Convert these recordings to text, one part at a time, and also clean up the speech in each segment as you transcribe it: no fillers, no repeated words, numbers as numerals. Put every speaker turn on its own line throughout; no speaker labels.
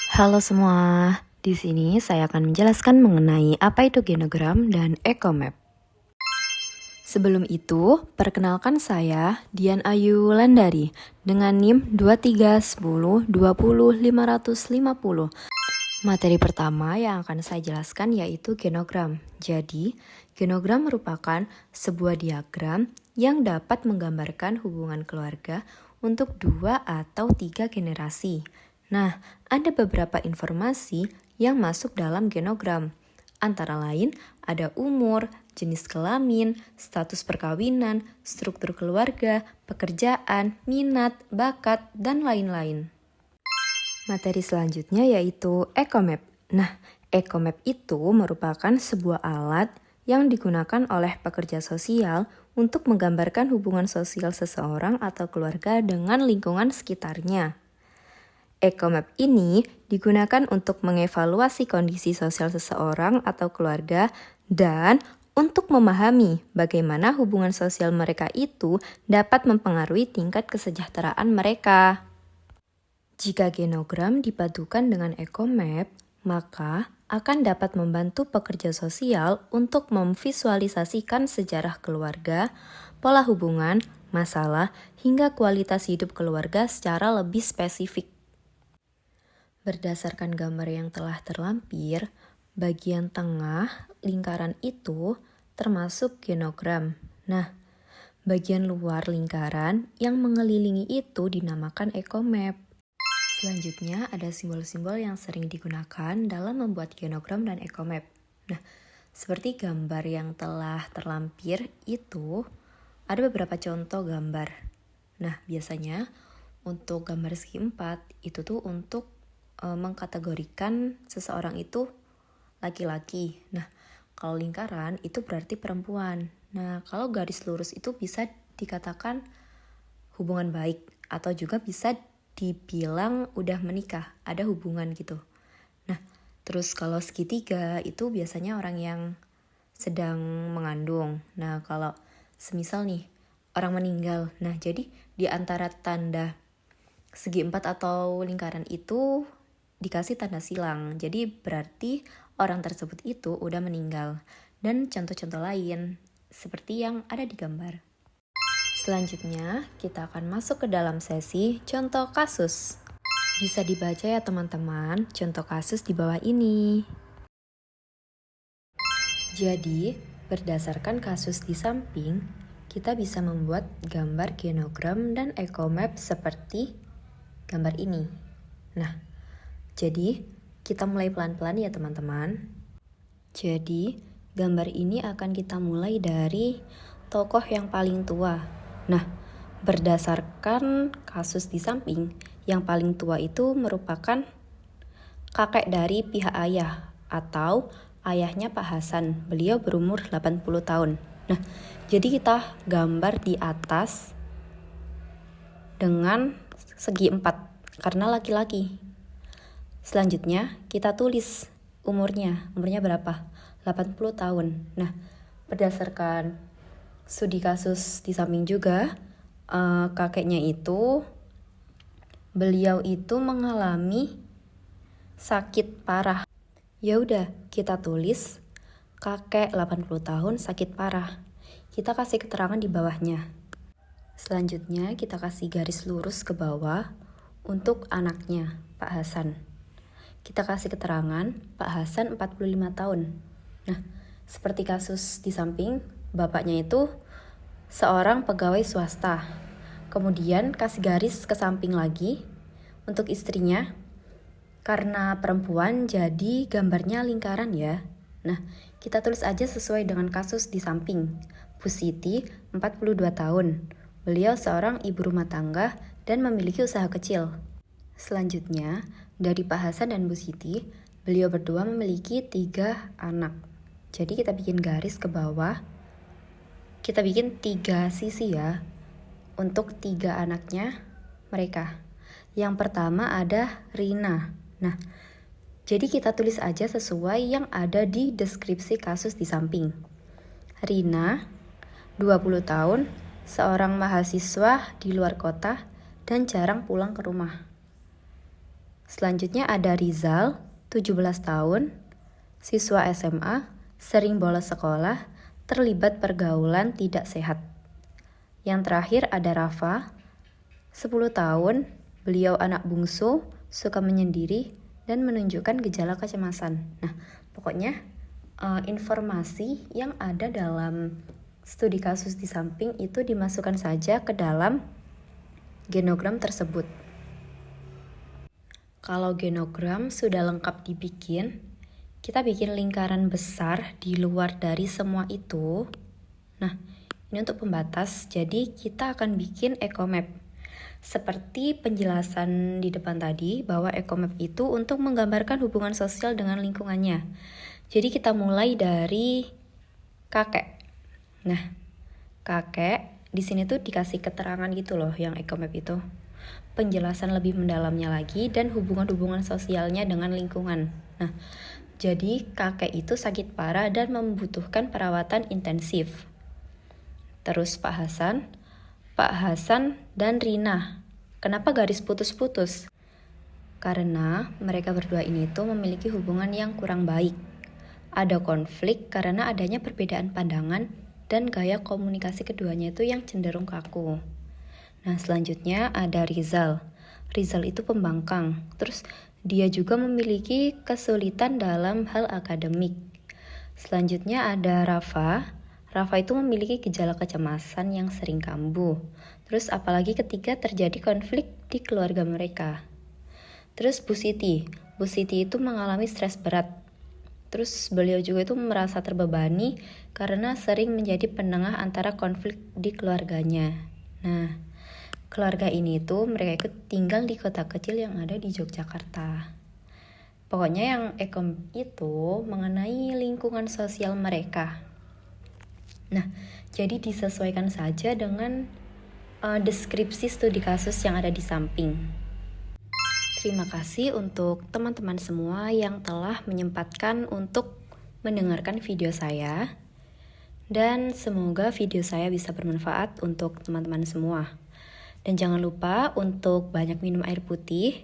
Halo semua, di sini saya akan menjelaskan mengenai apa itu genogram dan ekomap. Sebelum itu, perkenalkan saya Dian Ayu Landari dengan NIM 2310200550. Materi pertama yang akan saya jelaskan yaitu genogram. Jadi, genogram merupakan sebuah diagram yang dapat menggambarkan hubungan keluarga untuk 2 atau 3 generasi. Nah, ada beberapa informasi yang masuk dalam genogram. Antara lain, ada umur, jenis kelamin, status perkawinan, struktur keluarga, pekerjaan, minat, bakat, dan lain-lain. Materi selanjutnya yaitu ekomap. Nah, ekomap itu merupakan sebuah alat yang digunakan oleh pekerja sosial untuk menggambarkan hubungan sosial seseorang atau keluarga dengan lingkungan sekitarnya. Ekomap ini digunakan untuk mengevaluasi kondisi sosial seseorang atau keluarga dan untuk memahami bagaimana hubungan sosial mereka itu dapat mempengaruhi tingkat kesejahteraan mereka. Jika genogram dipadukan dengan ekomap, maka akan dapat membantu pekerja sosial untuk memvisualisasikan sejarah keluarga, pola hubungan, masalah, hingga kualitas hidup keluarga secara lebih spesifik. Berdasarkan gambar yang telah terlampir, bagian tengah lingkaran itu termasuk genogram. Nah, bagian luar lingkaran yang mengelilingi itu dinamakan ekomap. Selanjutnya ada simbol-simbol yang sering digunakan dalam membuat genogram dan ekomap. Nah, seperti gambar yang telah terlampir itu, ada beberapa contoh gambar. Nah, biasanya untuk gambar segi 4 itu tuh untuk mengkategorikan seseorang itu laki-laki. Nah, kalau lingkaran itu berarti perempuan. Nah, kalau garis lurus itu bisa dikatakan hubungan baik atau juga bisa dibilang udah menikah, ada hubungan gitu. Nah, terus kalau segitiga itu biasanya orang yang sedang mengandung. Nah, kalau semisal nih orang meninggal. Nah, jadi di antara tanda segi 4 atau lingkaran itu dikasih tanda silang. Jadi berarti orang tersebut itu udah meninggal. Dan contoh-contoh lain seperti yang ada di gambar. Selanjutnya, kita akan masuk ke dalam sesi contoh kasus. Bisa dibaca ya teman-teman, contoh kasus di bawah ini. Jadi, berdasarkan kasus di samping, kita bisa membuat gambar genogram dan ekomap seperti gambar ini. Nah, jadi kita mulai pelan-pelan ya teman-teman. Jadi, gambar ini akan kita mulai dari tokoh yang paling tua. Nah, berdasarkan kasus di samping, yang paling tua itu merupakan kakek dari pihak ayah atau ayahnya Pak Hasan. Beliau berumur 80 tahun. Nah, jadi kita gambar di atas dengan segi 4 karena laki-laki. Selanjutnya kita tulis umurnya berapa? 80 tahun. Nah, berdasarkan studi kasus di samping juga, kakeknya itu, beliau itu mengalami sakit parah. Ya udah, kita tulis kakek 80 tahun sakit parah. Kita kasih keterangan di bawahnya. Selanjutnya kita kasih garis lurus ke bawah untuk anaknya, Pak Hasan. Kita kasih keterangan Pak Hasan 45 tahun. Nah, seperti kasus di samping, bapaknya itu seorang pegawai swasta. Kemudian kasih garis ke samping lagi untuk istrinya. Karena perempuan jadi gambarnya lingkaran ya. Nah, kita tulis aja sesuai dengan kasus di samping. Bu Siti, 42 tahun. Beliau seorang ibu rumah tangga dan memiliki usaha kecil. Selanjutnya, dari Pak Hasan dan Bu Siti, beliau berdua memiliki 3 anak. Jadi kita bikin garis ke bawah. Kita bikin 3 sisi ya, untuk 3 anaknya mereka. Yang pertama ada Rina. Nah, jadi kita tulis aja sesuai yang ada di deskripsi kasus di samping. Rina, 20 tahun, seorang mahasiswa di luar kota dan jarang pulang ke rumah. Selanjutnya ada Rizal, 17 tahun, siswa SMA, sering bolos sekolah, terlibat pergaulan tidak sehat. Yang terakhir ada Rafa, 10 tahun, beliau anak bungsu, suka menyendiri, dan menunjukkan gejala kecemasan. Nah, pokoknya informasi yang ada dalam studi kasus di samping itu dimasukkan saja ke dalam genogram tersebut. Kalau genogram sudah lengkap dibikin, kita bikin lingkaran besar di luar dari semua itu. Nah, ini untuk pembatas, jadi kita akan bikin eco-map. Seperti penjelasan di depan tadi, bahwa eco-map itu untuk menggambarkan hubungan sosial dengan lingkungannya. Jadi kita mulai dari kakek. Nah, kakek di sini tuh dikasih keterangan gitu loh yang eco-map itu. Penjelasan lebih mendalamnya lagi dan hubungan-hubungan sosialnya dengan lingkungan. Nah, jadi kakek itu sakit parah dan membutuhkan perawatan intensif. Terus Pak Hasan dan Rina. Kenapa garis putus-putus? Karena mereka berdua ini tuh memiliki hubungan yang kurang baik. Ada konflik karena adanya perbedaan pandangan dan gaya komunikasi keduanya itu yang cenderung kaku. Nah, selanjutnya ada Rizal. Rizal itu pembangkang. Terus dia juga memiliki kesulitan dalam hal akademik. Selanjutnya ada Rafa. Rafa itu memiliki gejala kecemasan yang sering kambuh. Terus apalagi ketika terjadi konflik di keluarga mereka. Terus Bu Siti itu mengalami stres berat. Terus beliau juga itu merasa terbebani karena sering menjadi penengah antara konflik di keluarganya. Nah, keluarga ini tuh mereka ikut tinggal di kota kecil yang ada di Yogyakarta. Pokoknya yang ekom itu mengenai lingkungan sosial mereka. Nah, jadi disesuaikan saja dengan deskripsi studi kasus yang ada di samping. Terima kasih untuk teman-teman semua yang telah menyempatkan untuk mendengarkan video saya. Dan semoga video saya bisa bermanfaat untuk teman-teman semua. Dan jangan lupa untuk banyak minum air putih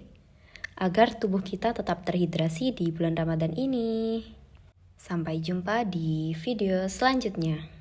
agar tubuh kita tetap terhidrasi di bulan Ramadan ini. Sampai jumpa di video selanjutnya.